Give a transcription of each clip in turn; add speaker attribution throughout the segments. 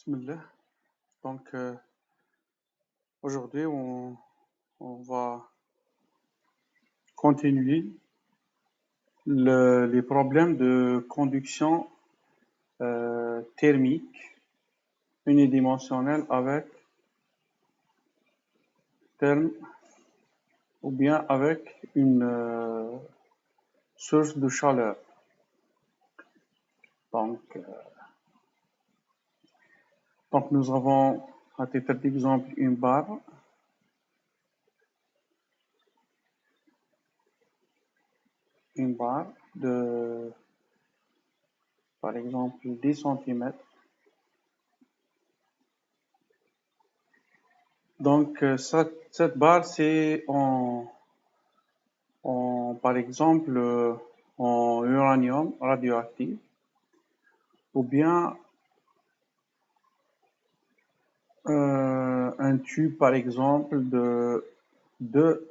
Speaker 1: Bismillah. Donc, aujourd'hui, on va continuer les problèmes de conduction thermique unidimensionnelle avec terme ou bien avec une source de chaleur. Donc nous avons à titre d'exemple une barre de, par exemple, 10 cm. Donc cette barre, c'est par exemple en uranium radioactif ou bien un tube par exemple de deux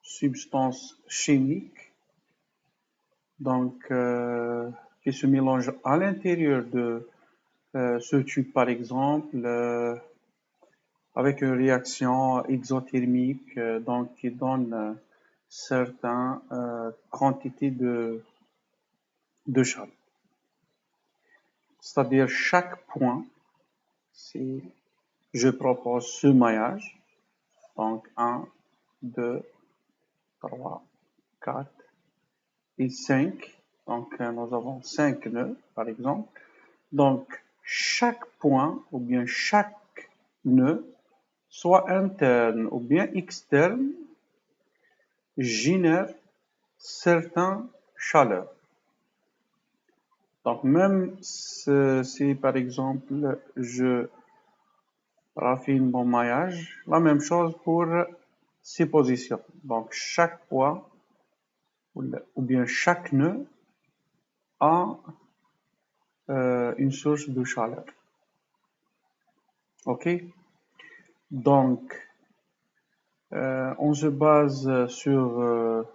Speaker 1: substances chimiques donc qui se mélangent à l'intérieur de ce tube par exemple avec une réaction exothermique donc qui donne certaines quantités de chaleur. C'est-à-dire chaque point, si je propose ce maillage, donc 1, 2, 3, 4 et 5, donc nous avons 5 nœuds par exemple. Donc chaque point ou bien chaque nœud, soit interne ou bien externe, génère certaines chaleurs. Donc même si par exemple je raffine mon maillage, la même chose pour ces positions. Donc chaque point ou bien chaque nœud a une source de chaleur. Ok? Donc on se base sur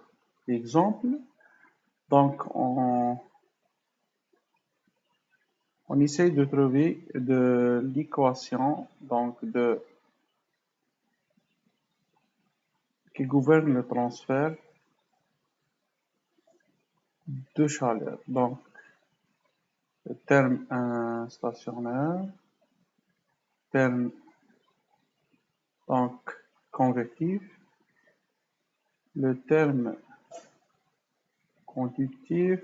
Speaker 1: l'exemple. Donc on essaye de trouver l'équation donc qui gouverne le transfert de chaleur. Donc le terme stationnaire, terme donc convectif, le terme conductif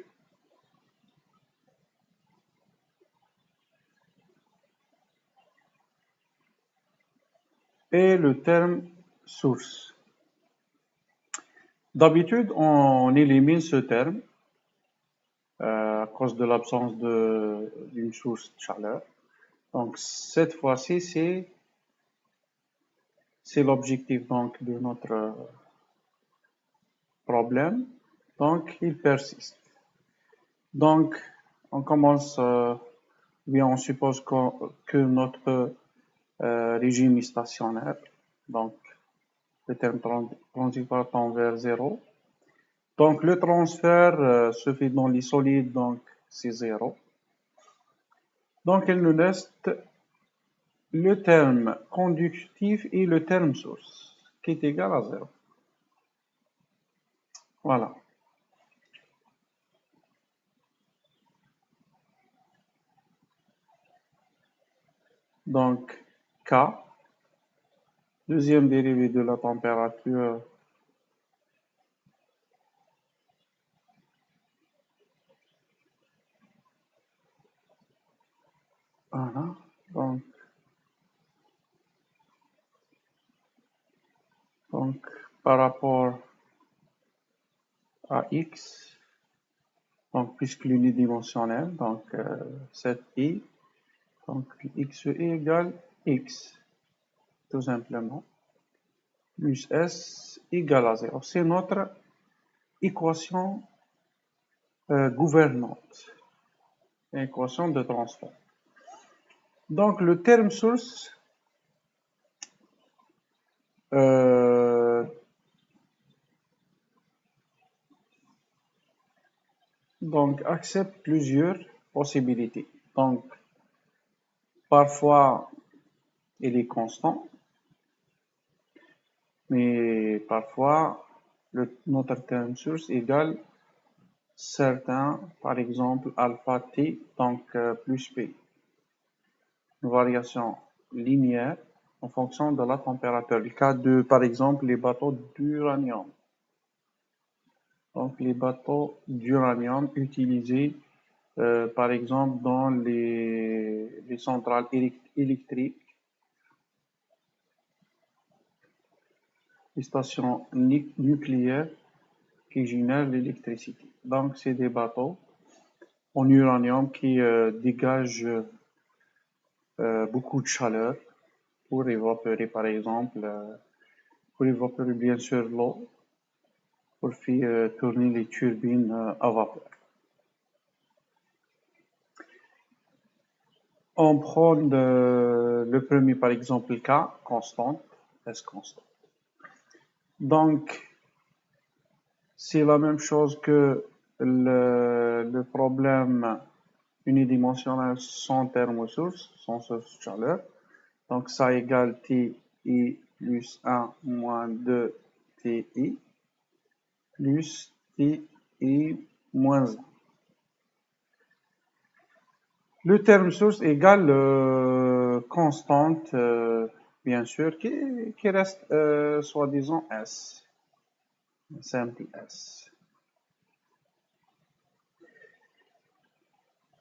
Speaker 1: et le terme source. D'habitude, on élimine ce terme à cause de l'absence d'une source de chaleur. Donc cette fois-ci, c'est l'objectif donc de notre problème. Donc il persiste. Donc on commence, bien on suppose que notre régime est stationnaire. Donc le terme transitoire tend vers 0. Donc le transfert se fait dans les solides, donc c'est 0. Donc il nous reste le terme conductif et le terme source, qui est égal à 0. Voilà. Donc K, deuxième dérivée de la température voilà. Donc par rapport à X, donc puisque l'unidimensionnel, donc cette I, donc XE égale X, tout simplement, plus S égale à 0. C'est notre équation gouvernante, équation de transfert. Donc le terme source donc accepte plusieurs possibilités. Donc Parfois, il est constant, mais parfois, notre terme source égale certain, par exemple, alpha t, donc plus p. Une variation linéaire en fonction de la température. Le cas de, par exemple, les bateaux d'uranium. Donc, les bateaux d'uranium utilisés, par exemple, dans les centrales électriques, les stations nucléaires qui génèrent l'électricité. Donc, c'est des bateaux en uranium qui dégagent beaucoup de chaleur pour évaporer, par exemple, pour évaporer bien sûr l'eau, pour faire tourner les turbines à vapeur. On prend le premier, par exemple, cas, constante, S constante. Donc, c'est la même chose que le problème unidimensionnel sans terme source, sans source de chaleur. Donc, ça égale TI plus 1 moins 2 TI plus TI moins 1. Le terme source égale constante, bien sûr, qui reste soi-disant S, simple S.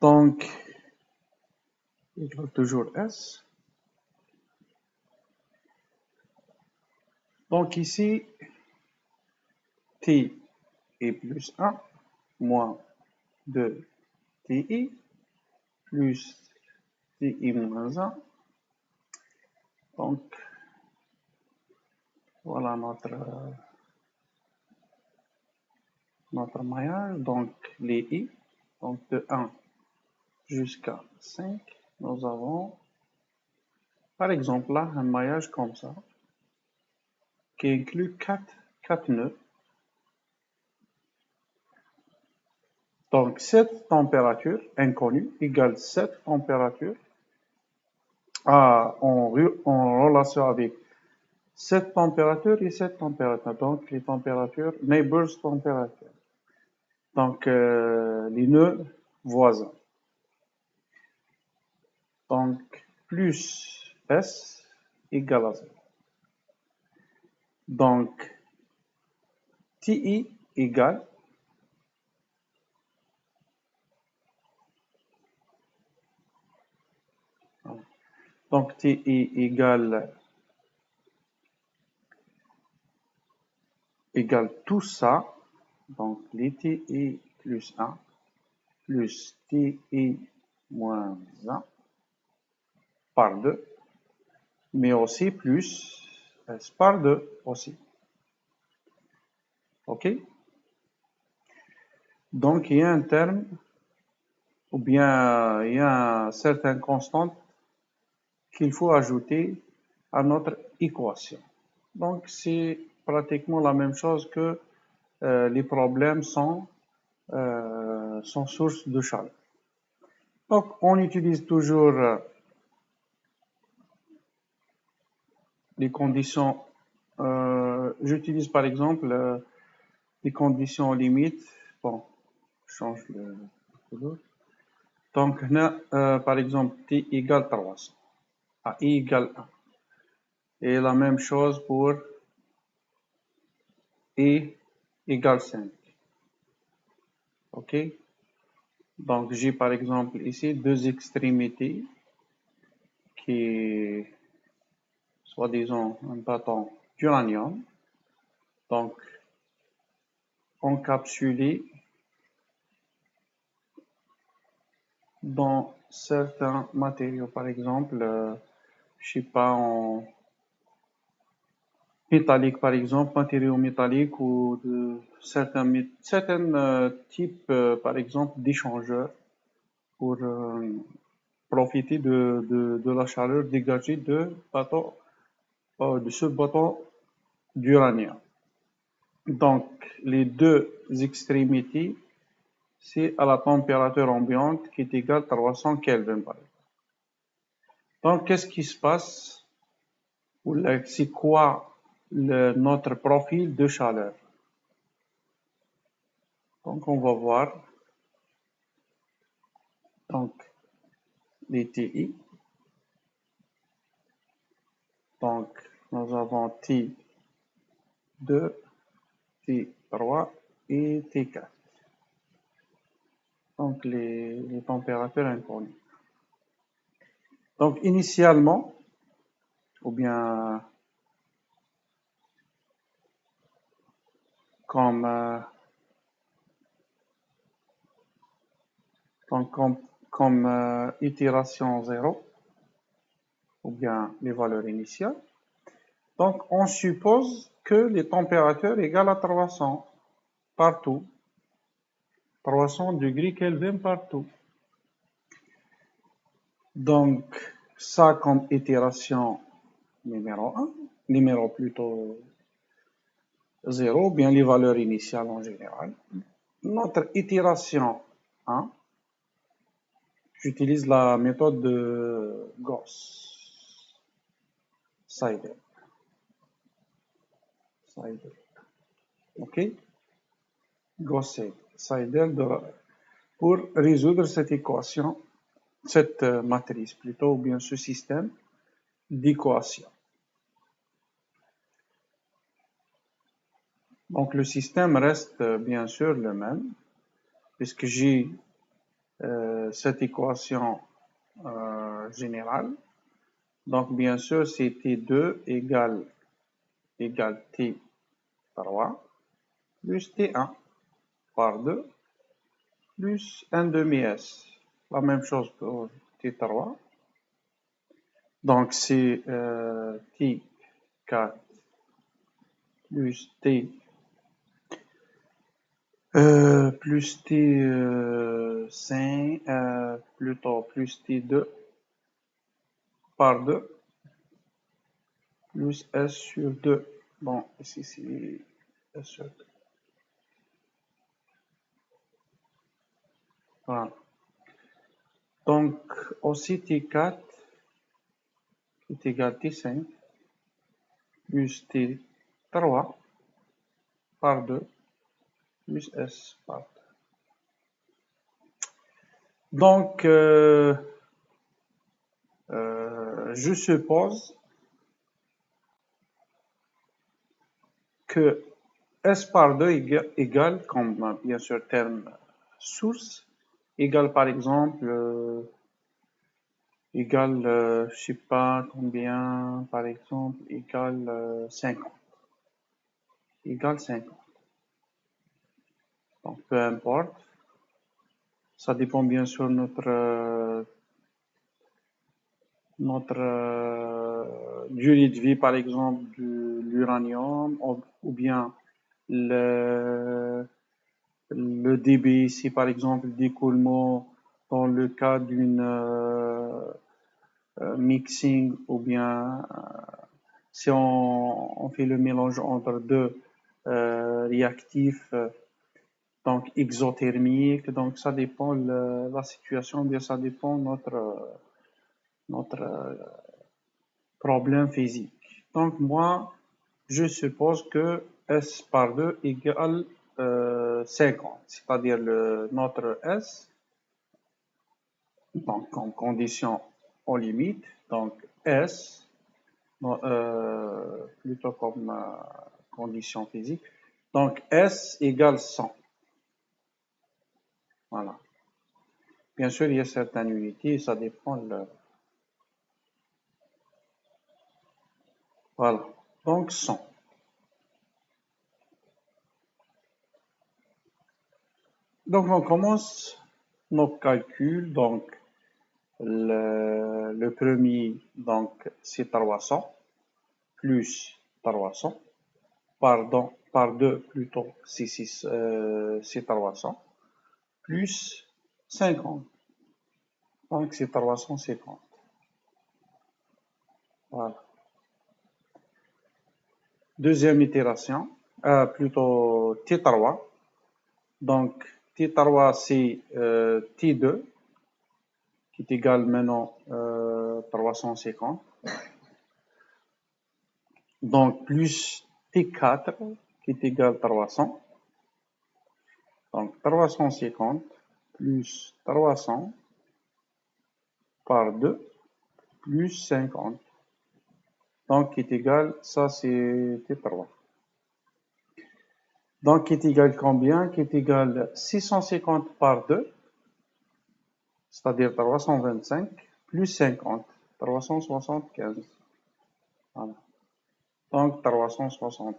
Speaker 1: Donc, égale toujours S. Donc ici, T est plus 1 moins 2 TI plus TI moins 1. Donc, voilà notre maillage. Donc, les I, donc de 1 jusqu'à 5, nous avons, par exemple, là, un maillage comme ça, qui inclut 4 nœuds. Donc, cette température inconnue égale cette température en relation avec cette température et cette température. Donc, les températures, neighbors température. Donc, les nœuds voisins. Donc, plus S égale à 0. Donc, TI égale donc TI égale tout ça, donc les TI plus 1 plus TI moins 1 par 2, mais aussi plus S par 2 aussi. OK? Donc, il y a un terme, ou bien il y a une certaine constante qu'il faut ajouter à notre équation. Donc, c'est pratiquement la même chose que les problèmes sans source de chaleur. Donc, on utilise toujours les conditions. J'utilise par exemple les conditions limites. Bon, je change le couleur. Donc, par exemple, t égale 300 à i égale 1. Et la même chose pour i égale 5. OK? Donc, j'ai par exemple ici deux extrémités qui, soi-disant, un bâton d'uranium. Donc, encapsulé dans certains matériaux, par exemple, je sais pas, en métallique, par exemple, matériaux métalliques ou de certains types, par exemple, d'échangeurs pour profiter de la chaleur dégagée de ce bâton d'uranium. Donc, les deux extrémités, c'est à la température ambiante qui est égale à 300 Kelvin par exemple. Donc, qu'est-ce qui se passe? C'est quoi notre profil de chaleur? Donc, on va voir. Donc, les TI. Donc, nous avons T2, T3 et T4. Donc, les températures inconnues. Donc, initialement, ou bien comme, itération 0, ou bien les valeurs initiales. Donc, on suppose que les températures égales à 300 partout. 300 degrés Kelvin partout. Donc, ça comme itération numéro 1, numéro plutôt 0, bien les valeurs initiales en général. Notre itération 1, j'utilise la méthode de Gauss-Seidel. OK? Gauss-Seidel pour résoudre cette équation, cette matrice plutôt, ou bien ce système d'équations. Donc le système reste bien sûr le même, puisque j'ai cette équation générale. Donc bien sûr c'est T2 égale T3 plus T1 par 2 plus 1 demi S. La même chose pour T3. Donc c'est T4 plus T T5 plutôt plus T2 par 2 plus S sur 2. Bon, ici c'est S sur 2. Voilà. Donc aussi T4 est égal T5 plus T3 par 2 plus S par 2. Donc je suppose que S par 2 égale, comme bien sûr terme source, égale par exemple, je sais pas combien, par exemple, égale 50. Égale 50. Donc peu importe. Ça dépend bien sûr notre durée de vie, par exemple, de l'uranium, ou bien le débit ici, par exemple, d'écoulement dans le cas d'une mixing, ou bien si on fait le mélange entre deux réactifs, donc exothermique, donc ça dépend la situation, bien ça dépend notre problème physique. Donc moi, je suppose que S par 2 égale 50, c'est-à-dire notre S, donc en condition en limite, donc S, plutôt comme condition physique, donc S égale 100. Voilà. Bien sûr, il y a certaines unités, ça dépend voilà. Donc 100. Donc on commence nos calculs. Donc le premier, donc c'est 300 plus 300 par 2 plutôt, c'est 300 plus 50. Donc c'est 350. Voilà. Deuxième itération, plutôt T3. Donc T3 c'est T2 qui est égal maintenant 350. Donc, plus T4 qui est égal 300. Donc, 350 plus 300 par 2 plus 50. Donc, qui est égal, ça c'est T3. Donc, qui est égal combien? Qui est égal 650 par 2, c'est-à-dire 325, plus 50, 375. Voilà. Donc, 375.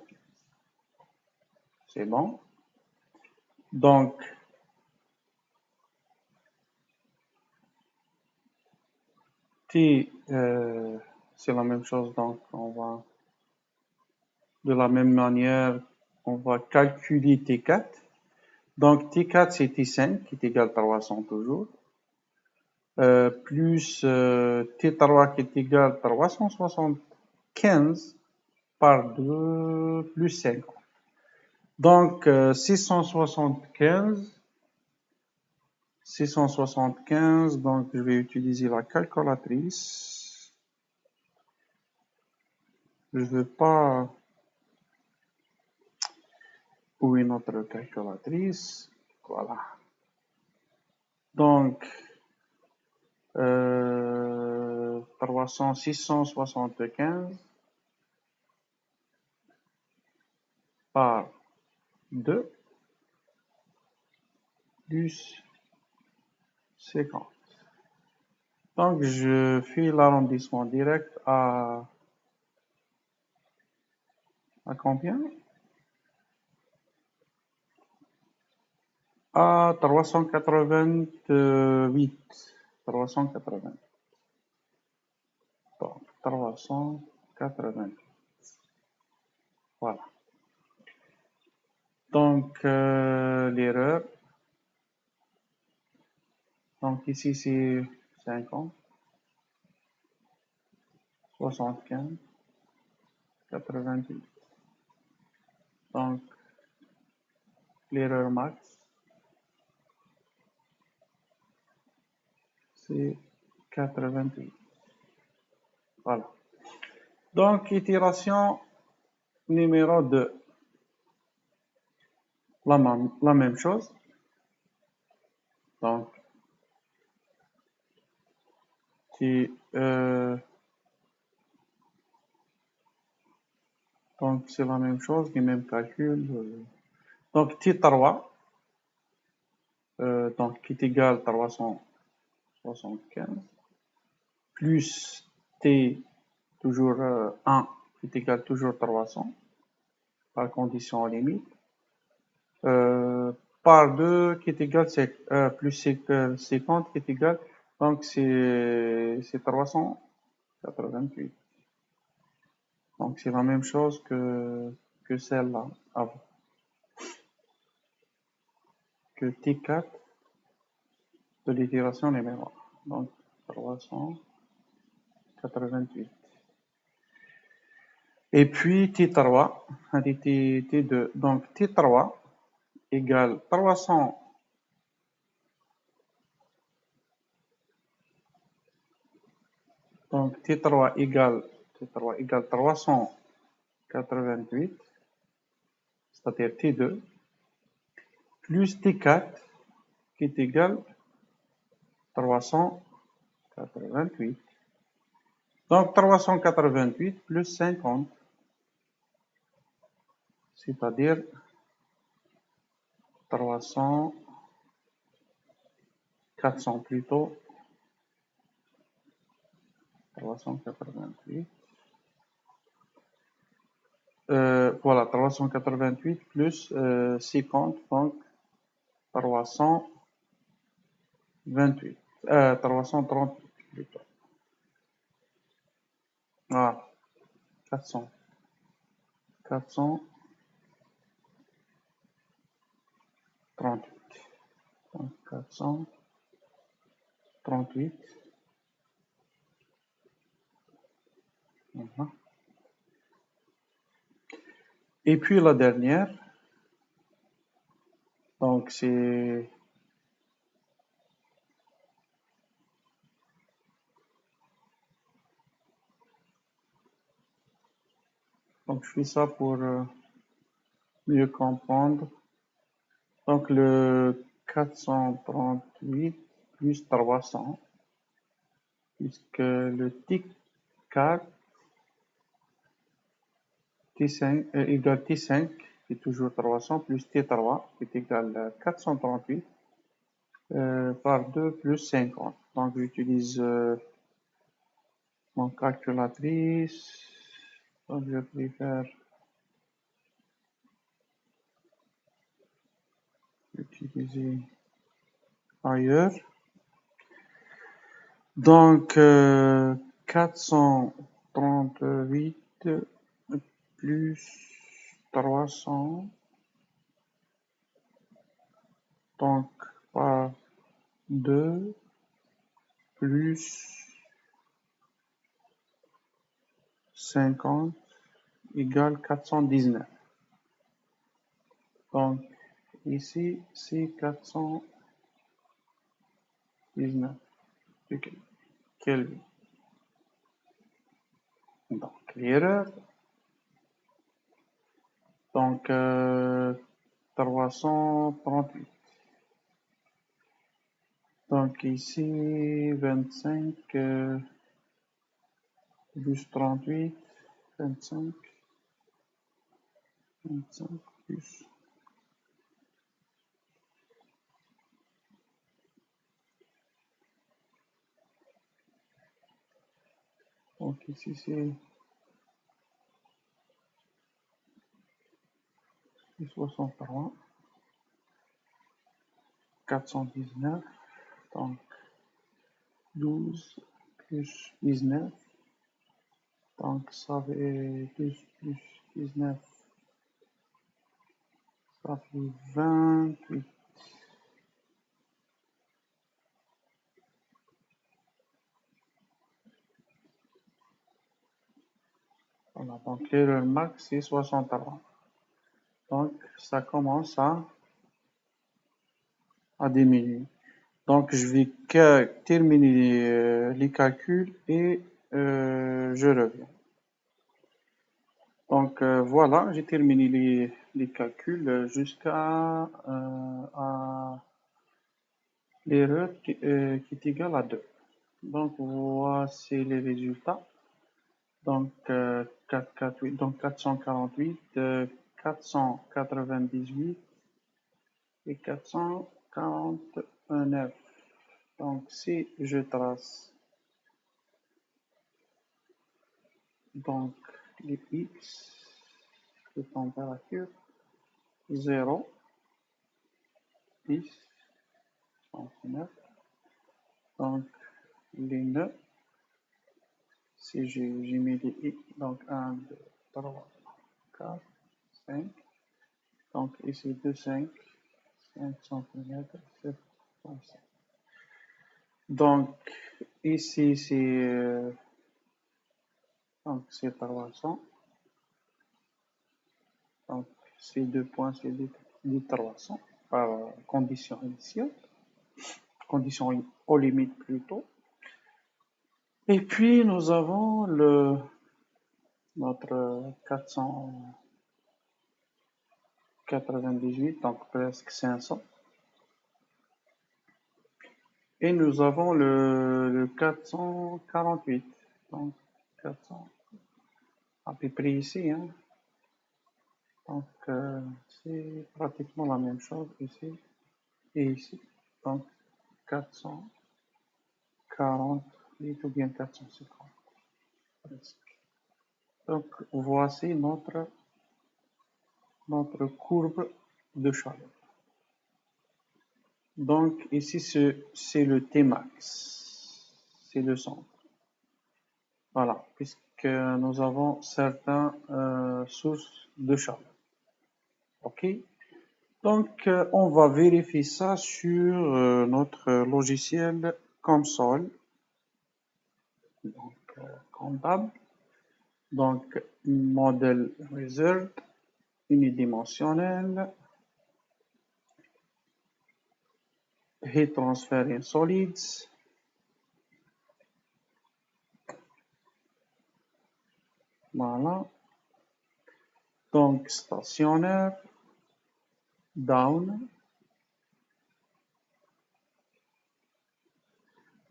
Speaker 1: C'est bon. Donc, T, c'est la même chose. Donc, on va, de la même manière, on va calculer T4. Donc, T4, c'est T5, qui est égal à 300 toujours. Plus T3, qui est égal à 375 par 2 plus 50. Donc, 675, donc je vais utiliser la calculatrice. Je ne veux pas... Où est notre calculatrice? Voilà. Donc, 675 par 2 plus 50. Donc, je fais l'arrondissement direct à combien? À 388. 380. Donc, 380. Voilà. Donc, l'erreur. Donc, ici, c'est 50, 75, 88. Donc, l'erreur max, c'est 88. Voilà. Donc, itération numéro 2. La même chose. Donc, donc c'est la même chose, les mêmes calculs. Donc, T3, donc, qui est égal à 375, plus T, toujours 1, qui est égal toujours 300, par condition limite, par 2, qui est égal, plus 50, qui est égal, donc c'est 388. Donc, c'est la même chose que celle-là, avant. Que T4 de l'itération numéro 1. Donc, 388. Et puis, T3, T2. Donc, T3 égale 300. Donc, T3 égale 388, c'est-à-dire T2, plus T4, qui est égal 388. Donc, 388 plus 50, c'est-à-dire 400 plutôt, 388. Voilà, 388 plus 50, donc 328. 338 plutôt. Voilà, 400. 438. Donc, 438. Voilà. Et puis la dernière, donc c'est Donc, je fais ça pour mieux comprendre. Donc, le 438 plus 300, puisque le tic 4 T5 égale T5, qui est toujours 300, plus T3, qui est égal 438, par 2 plus 50. Donc, j'utilise mon calculatrice. Donc, je préfère utiliser ailleurs. Donc, 438 plus 300, donc par 2 plus 50 égale 419. Donc, ici, c'est 419 Kelvin. Donc, l'erreur. Donc, 338. Donc, ici, 25 plus 38, 25 plus. Donc, ici, c'est 63, 419. Donc, 12 plus 19. Donc, ça fait 12 plus 19. Ça fait 28. Voilà, donc l'erreur max, c'est 63. Donc, ça commence à diminuer. Donc, je vais terminer les calculs et je reviens. Donc, voilà, j'ai terminé les calculs jusqu'à l'erreur qui est égale à 2. Donc, voici les résultats. Donc, 448, donc 448, 498 et 449. Donc, si je trace donc les X de température, 0, 10 cm. Donc, les nœuds, si j'ai mis les X, donc 1, 2, 3, 4, 5. Donc, ici 2, 5 cm, 7, 5. Donc, ici, c'est 300. Donc, ces deux points, c'est des 300 par condition initiale, condition aux limites plutôt. Et puis, nous avons notre 498, donc presque 500. Et nous avons le 448, donc 400, à peu près ici, hein. Donc, c'est pratiquement la même chose ici et ici. Donc, 448 ou bien 450, presque. Donc, voici notre courbe de chaleur. Donc, ici, c'est le Tmax, c'est le centre. Voilà, puisque nous avons certaines sources de chaleur. OK? Donc, on va vérifier ça sur notre logiciel COMSOL, donc comptable. Donc, modèle result, unidimensionnel, heat transfer in solids. Voilà. Donc, stationnaire, down.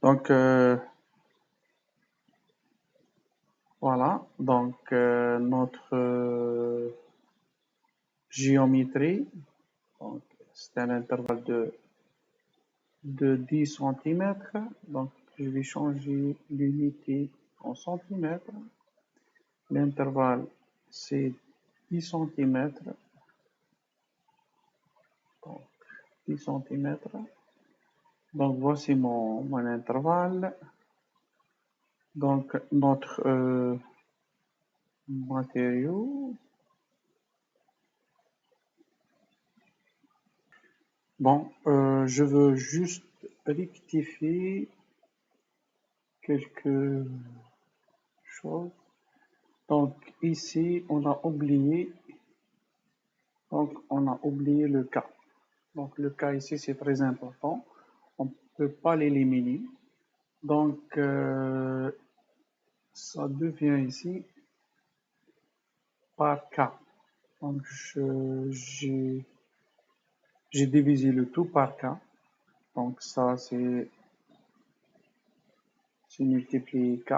Speaker 1: Donc, voilà. Donc, notre géométrie, donc, c'est un intervalle de 10 centimètres. Donc, je vais changer l'unité en centimètres. L'intervalle, c'est 10 centimètres. Donc, 10 centimètres. Donc, voici mon intervalle. Donc, notre matériau. Bon, je veux juste rectifier quelque chose. Donc, ici, on a oublié le cas. Donc, le cas ici, c'est très important. On ne peut pas l'éliminer. Donc, ça devient ici par cas. Donc, j'ai divisé le tout par cas. Donc, ça, c'est multiplié k,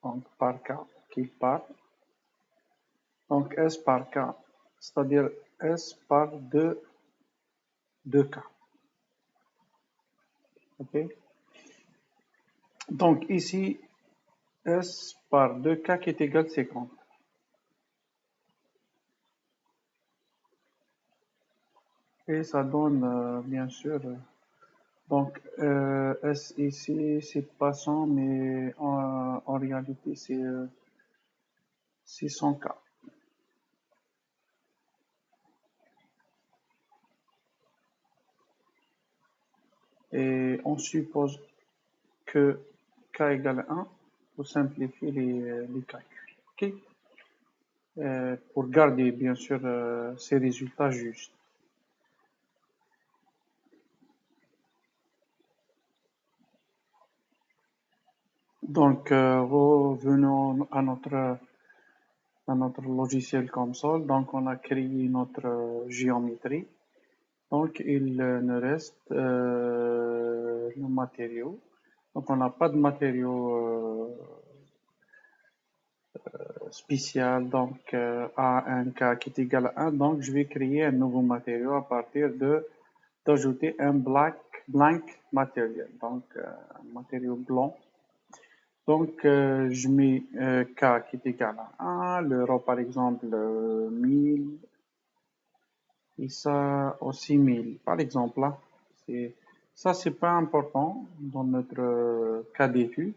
Speaker 1: donc par k qui part. Donc, S par k, c'est-à-dire S par 2k. OK? Donc, ici, S par 2k qui est égal à 50. Et ça donne, bien sûr, donc S ici, c'est pas 100, mais en réalité, c'est 100k. Et on suppose que k égale 1 pour simplifier les calculs. OK? Pour garder, bien sûr, ces résultats justes. Donc, revenons à notre logiciel console. Donc, on a créé notre géométrie. Donc, il nous reste le matériau. Donc, on n'a pas de matériau spécial. Donc, à un cas qui est égal à 1. Donc, je vais créer un nouveau matériau à partir d'ajouter un blank matériel. Donc, un matériau blanc. Donc, je mets K qui est égal à 1, l'euro par exemple 1000, et ça aussi 1000. Par exemple, là, ça c'est pas important dans notre cas d'étude.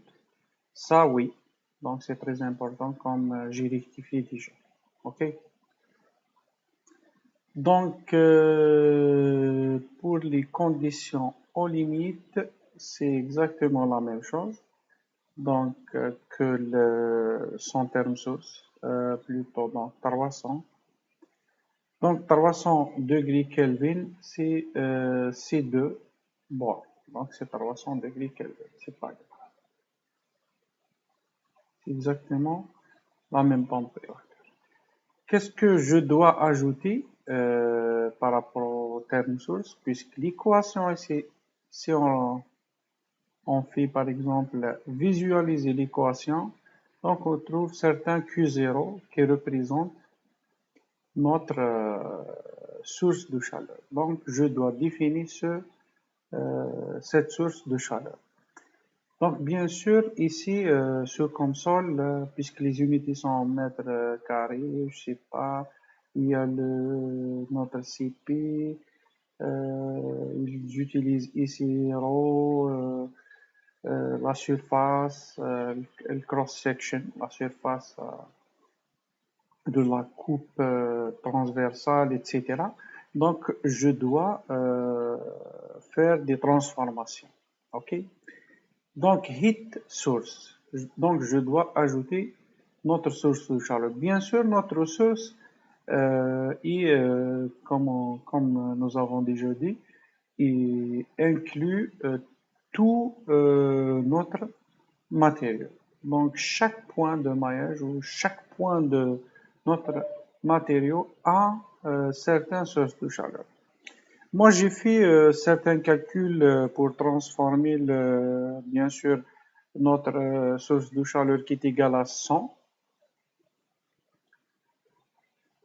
Speaker 1: Ça oui, donc c'est très important comme j'ai rectifié déjà. OK? Donc, pour les conditions aux limites, c'est exactement la même chose. Donc, que son terme source, plutôt dans 300. Donc, 300 degrés Kelvin, c'est C2 bar. Donc, c'est 300 degrés Kelvin. C'est pas grave. C'est exactement la même température. Qu'est-ce que je dois ajouter par rapport au terme source? Puisque l'équation ici, si on fait par exemple visualiser l'équation, donc on trouve certains Q0 qui représentent notre source de chaleur. Donc je dois définir cette source de chaleur. Donc bien sûr ici sur console, puisque les unités sont en mètres carrés, je sais pas, il y a notre CP, ils utilisent ici ρ, la surface, le cross-section, la surface de la coupe transversale, etc. Donc, je dois faire des transformations. OK? Donc, heat source. Donc, je dois ajouter notre source de chaleur. Bien sûr, notre source comme nous avons déjà dit, il inclut tout notre matériau. Donc, chaque point de maillage ou chaque point de notre matériau à certaines sources de chaleur. Moi, j'ai fait certains calculs pour transformer, bien sûr, notre source de chaleur qui est égale à 100.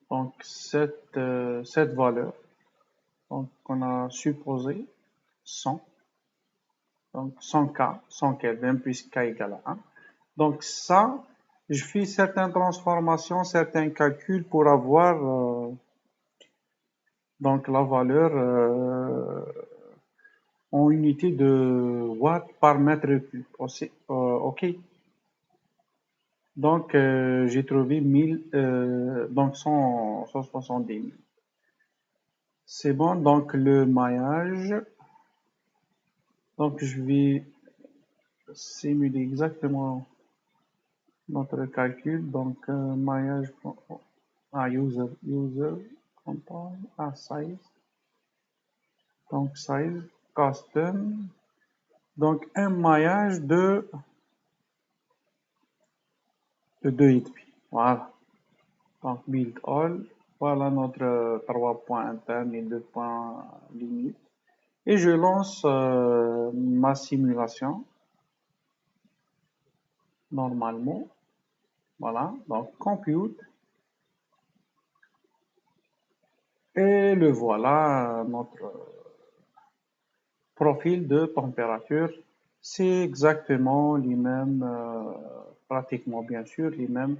Speaker 1: Donc, cette valeur, donc, on a supposé 100. Donc, 100 K, 100 Kelvin plus K égale à 1. Donc, ça, je fais certaines transformations, certains calculs pour avoir donc la valeur en unité de watts par mètre cube. OK. Donc, j'ai trouvé 170 000. C'est bon, donc le maillage. Donc, je vais simuler exactement notre calcul. Donc, maillage, user, compound, size. Donc, size, custom. Donc, un maillage de 2,5. Voilà. Donc, build all. Voilà notre 3 points internes et 2 points limites. Et je lance ma simulation. Normalement. Voilà. Donc, compute. Et le voilà, notre profil de température. C'est exactement les mêmes, pratiquement bien sûr, les mêmes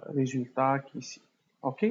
Speaker 1: résultats qu'ici. OK?